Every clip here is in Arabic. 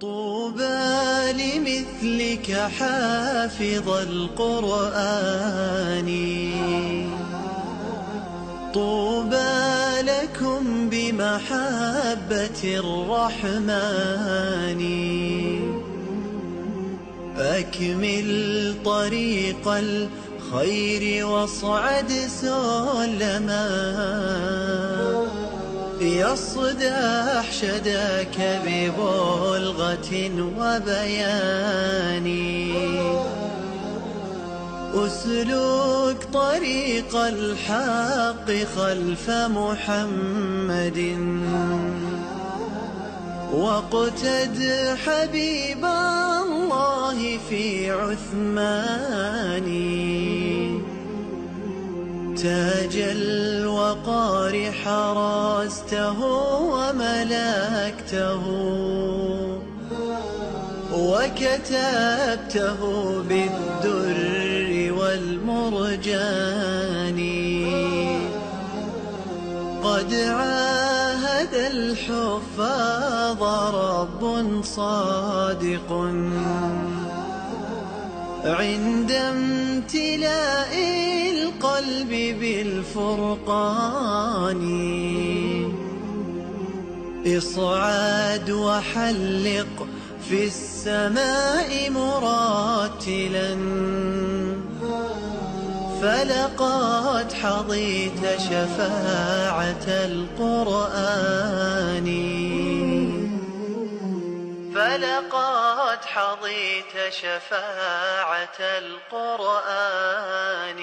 طوبى لمثلك حافظ القرآن، طوبى لكم بمحبة الرحمن. أكمل طريق الخير واصعد سلما، يصدح شداك ببلغة وبيان. أسلك طريق الحق خلف محمد، واقتد حبيب الله في عثمان. تاج الوقار حرسته وملكته، وكتبته بالدر والمرجان. قد عاهد الحفاظ رب صادق عند امتلاء القلب بالفرقان. اصعد وحلق في السماء مرتلا، فلقد حظيت شفاعة القرآن، فلقد حظيت شفاعة القرآن.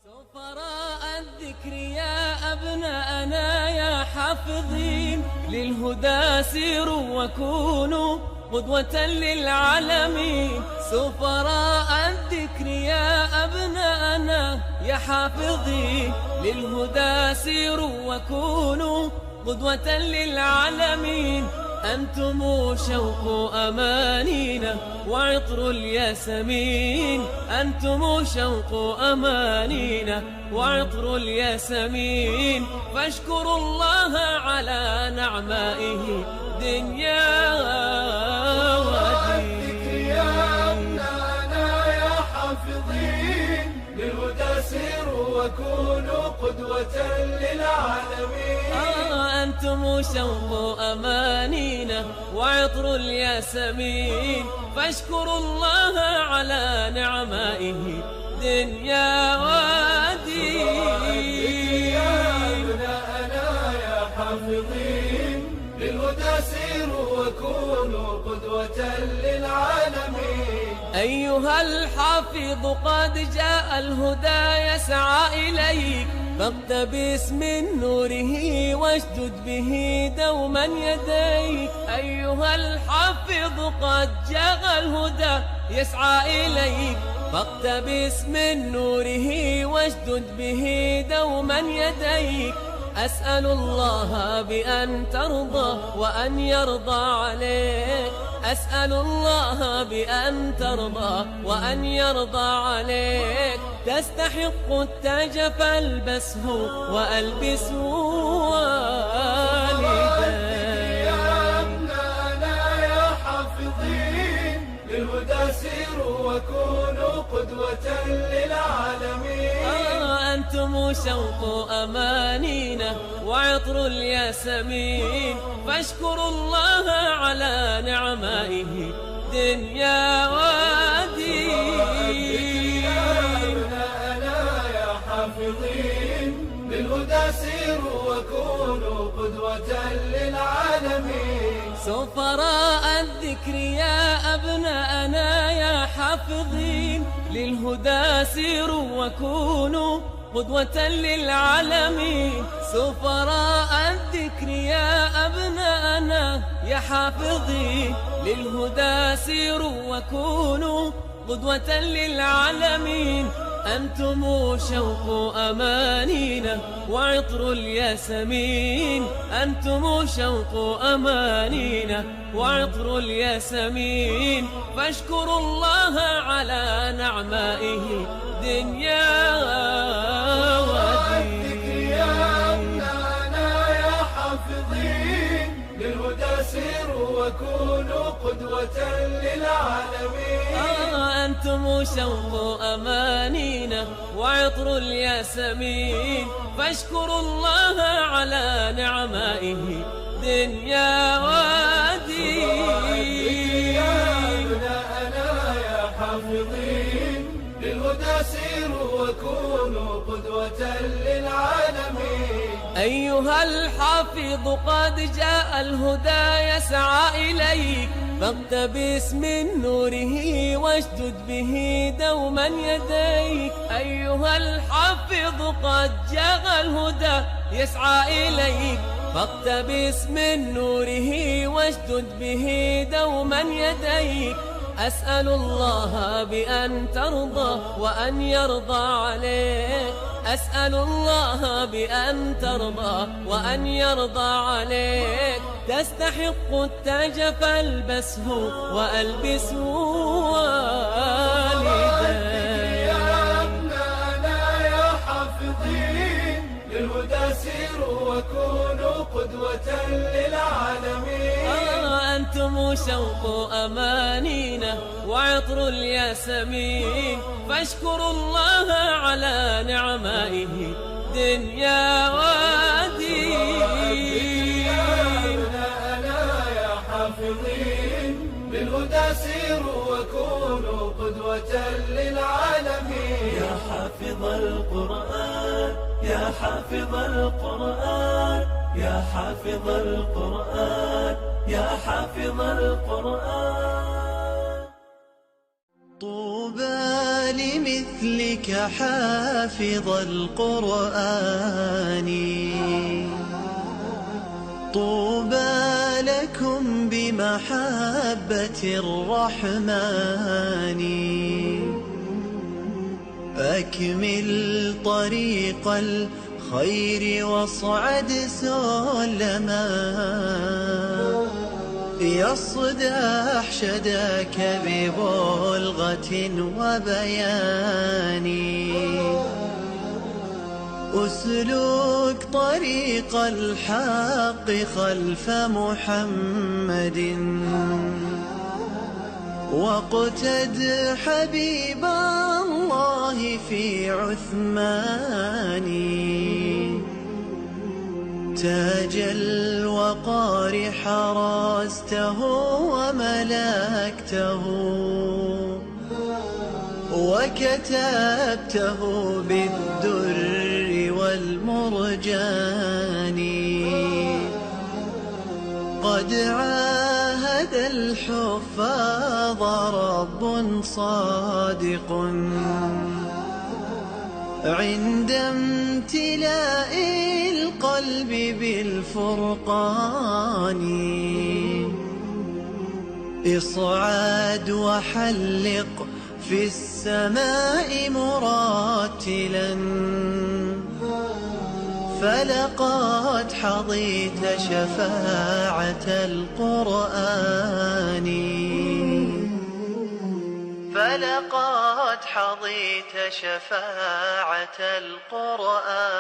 سفراء الذكر يا أبناءنا يا حافظين للهدى سيروا وكونوا قدوة للعالمين. سفراء الذكر يا أبناءنا يا حافظين للهدى سيروا وكونوا قدوة للعالمين. أنتم شوق أمانينا وعطر الياسمين، أنتم شوق أمانينا وعطر الياسمين. فاشكروا الله على نعمائه دنيا ودين. يا أبناءنا يا حافظين للهدى سيروا وكونوا قدوة للعالمين. أنتم شوق أمانينا وعطر الياسمين. فاشكروا الله على نعمائه دنيا ودين. يا أبناءنا يا حافظين للهدى سيروا وكونوا قدوة للعالمين. أيها الحافظ قد جاء الهدى يسعى إليك، فاقتبس من نوره واشدد به دوما يديك. أيها الحافظ قد جاء الهدى يسعى إليك، فاقتبس من نوره واشدد به دوما يديك. أسأل الله بأن ترضى وأن يرضى عليك، أسأل الله بأن ترضى وأن يرضى عليك. تستحق التاج فالبسه وألبسه والديك. يا أبناءنا يا حافظين للهدى سيروا وكونوا قدوة للعالمين. أنتم شوق أمانينا وعطر الياسمين. فاشكروا الله على نعمائه دنيا ودين. يا أبناءنا يا حافظين للهدى سيروا وكونوا قدوة للعالمين. سفراء الذكر يا أبناءنا يا حافظين للهدى سيروا وكونوا قدوة للعالمين. سفراء الذكر يا أبناءنا يا حافظين للهدى سيروا وكونوا قدوة للعالمين. أنتم شوق أمانينا وعطر الياسمين، أنتم شوق أمانينا وعطر الياسمين. فاشكروا الله على نعمائه دنيا ودين. يا أبناءنا يا حافظين وكونوا قدوة للعالمين. أنتم شوق أمانينا وعطر الياسمين، فاشكروا الله على نعمائه دنيا ودين. يا أبناءنا يا حافظين للهدى سيروا وكونوا قدوة للعالمين. أيها الحافظ قد جاء الهدى يسعى إليك، فاقتبس من نوره واشدد به دوما يديك. أيها الحافظ قد جاء الهدى يسعى إليك، فاقتبس من نوره واشدد به دوما يديك. أسأل الله بأن ترضى وأن يرضى عليك، أسأل الله بأن ترضى وأن يرضى عليك. تستحق التاج فالبسه وألبسه والديك. يا أبناءنا يا حافظين للهدى سيروا وكونوا قدوة للعالمين. أنتم شوق أمانينا وعطر الياسمين، فاشكروا الله على نعمائه دنيا ودين. يا أبناءنا يا حافظين بالهدى سيروا وكونوا قدوة للعالمين. يا حافظ القرآن يا حافظ القرآن يا حافظ القرآن يا حافظ القرآن. طوبى لمثلك حافظ القرآن، طوبى لكم بمحبة الرحمن. أكمل طريق الخير واصعد سلما، يصدح شداك ببلغة وبيان. أسلك طريق الحق خلف محمد، واقتد حبيب الله في عثمان. تاج الوقار حرسته وملكته، وكتبته بالدر والمرجان. قد عاهد الحفاظ رب صادق عند امتلاء القلب بالفرقان. اصعد وحلق في السماء مرتلا، فلقد حظيت شفاعة القرآن، فلقد حظيت شفاعة القرآن.